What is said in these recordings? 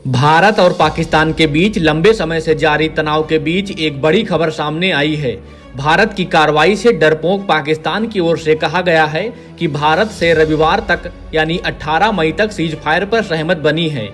भारत और पाकिस्तान के बीच लंबे समय से जारी तनाव के बीच एक बड़ी खबर सामने आई है। भारत की कार्रवाई से डरपोक पाकिस्तान की ओर से कहा गया है कि भारत से रविवार तक यानी 18 मई तक सीज फायर पर सहमत बनी है।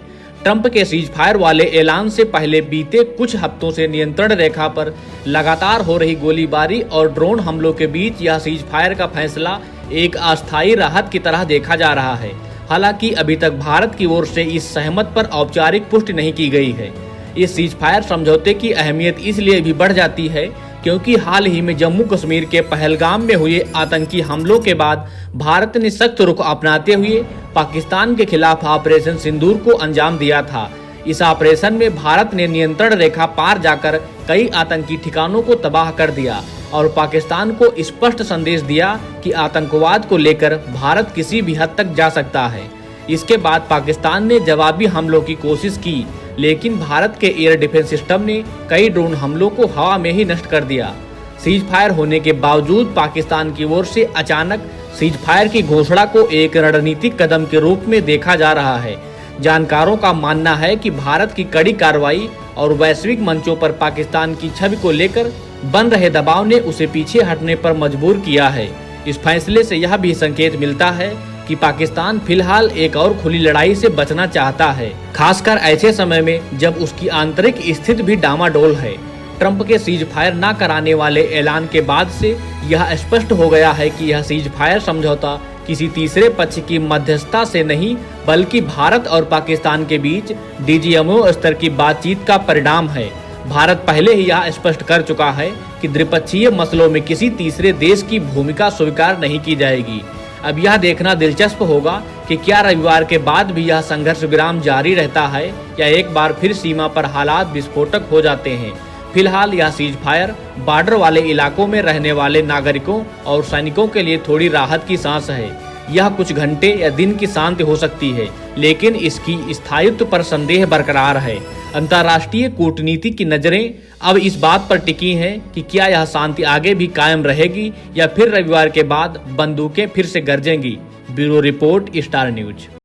ट्रंप के सीज फायर वाले ऐलान से पहले बीते कुछ हफ्तों से नियंत्रण रेखा पर लगातार हो रही गोलीबारी और ड्रोन हमलों के बीच यह सीज फायर का फैसला एक अस्थायी राहत की तरह देखा जा रहा है। हालांकि अभी तक भारत की ओर से इस सहमत पर औपचारिक पुष्टि नहीं की गई है। इस सीज फायर समझौते की अहमियत इसलिए भी बढ़ जाती है क्योंकि हाल ही में जम्मू कश्मीर के पहलगाम में हुए आतंकी हमलों के बाद भारत ने सख्त रुख अपनाते हुए पाकिस्तान के खिलाफ ऑपरेशन सिंदूर को अंजाम दिया था। इस ऑपरेशन में भारत ने नियंत्रण रेखा पार जाकर कई आतंकी ठिकानों को तबाह कर दिया और पाकिस्तान को स्पष्ट संदेश दिया कि आतंकवाद को लेकर भारत किसी भी हद तक जा सकता है। इसके बाद पाकिस्तान ने जवाबी हमलों की कोशिश की, लेकिन भारत के एयर डिफेंस सिस्टम ने कई ड्रोन हमलों को हवा में ही नष्ट कर दिया। सीज फायर होने के बावजूद पाकिस्तान की ओर से अचानक सीज फायर की घोषणा को एक रणनीतिक कदम के रूप में देखा जा रहा है। जानकारों का मानना है कि भारत की कड़ी कार्रवाई और वैश्विक मंचों पर पाकिस्तान की छवि को लेकर बन रहे दबाव ने उसे पीछे हटने पर मजबूर किया है। इस फैसले से यह भी संकेत मिलता है कि पाकिस्तान फिलहाल एक और खुली लड़ाई से बचना चाहता है, खासकर ऐसे समय में जब उसकी आंतरिक स्थिति भी डामाडोल है। ट्रंप के सीज फायर न कराने वाले ऐलान के बाद से यह स्पष्ट हो गया है कि यह सीज फायर समझौता किसी तीसरे पक्ष की मध्यस्थता से नहीं बल्कि भारत और पाकिस्तान के बीच डीजीएमओ स्तर की बातचीत का परिणाम है। भारत पहले ही यह स्पष्ट कर चुका है कि द्विपक्षीय मसलों में किसी तीसरे देश की भूमिका स्वीकार नहीं की जाएगी। अब यह देखना दिलचस्प होगा कि क्या रविवार के बाद भी यह संघर्ष विराम जारी रहता है या एक बार फिर सीमा पर हालात विस्फोटक हो जाते हैं। फिलहाल यह सीज फायर बॉर्डर वाले इलाकों में रहने वाले नागरिकों और सैनिकों के लिए थोड़ी राहत की सांस है। यह कुछ घंटे या दिन की शांति हो सकती है, लेकिन इसकी स्थायित्व पर संदेह बरकरार है। अंतर्राष्ट्रीय कूटनीति की नजरें अब इस बात पर टिकी हैं कि क्या यह शांति आगे भी कायम रहेगी या फिर रविवार के बाद बंदूकें फिर से गरजेंगी। Bureau report, star news.